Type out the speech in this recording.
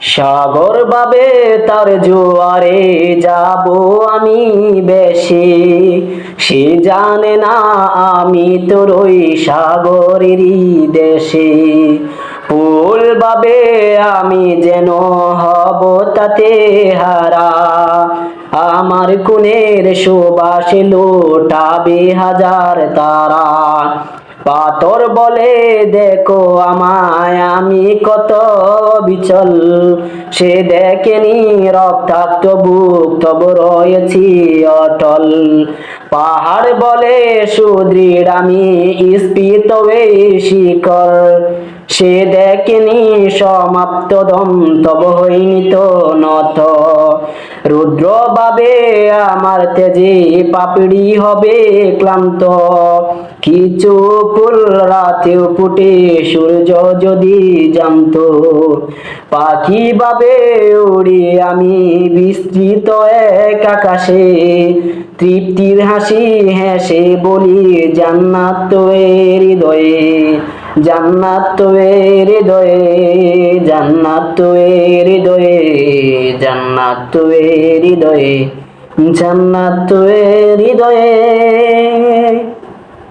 সাগর বাবে তার জোয়ারে যাব আমি বেশি, সে জানে না আমি তোর ওই সাগরেরই দেশে। ফুল বাবে আমি যেন হব তাতে হারা, আমার কুনের সুবাসে লোটাবে হাজার তারা। পাথর বলে দেখো আমায় আমি কত বিচল, সে দেখেনি রক্তাক্ত বুক তব রয়েছি অটল। পাহাড় বলে সুদৃঢ় আমি স্ফীত এই শিকর, সে দেখেনি সমাপ্ত দম তব হইনি তো নত। রুদ্র বাবে আমার তেজে পাপড়ি হবে ক্লান্ত, কিছু ফুল রাতেও ফুটে সূর্য যদি জানত। পাখি বাবে উড়ি আমি বিস্তৃত এক আকাশে, তৃপ্তির হাসি হেসে বলি জান্নাত তো এর হৃদয়ে, জান্নাত তো এর হৃদয়ে, জান্নাত তো এর হৃদয়ে, জান্নাত তো এর হৃদয়ে, জান্নাত তো এর হৃদয়ে।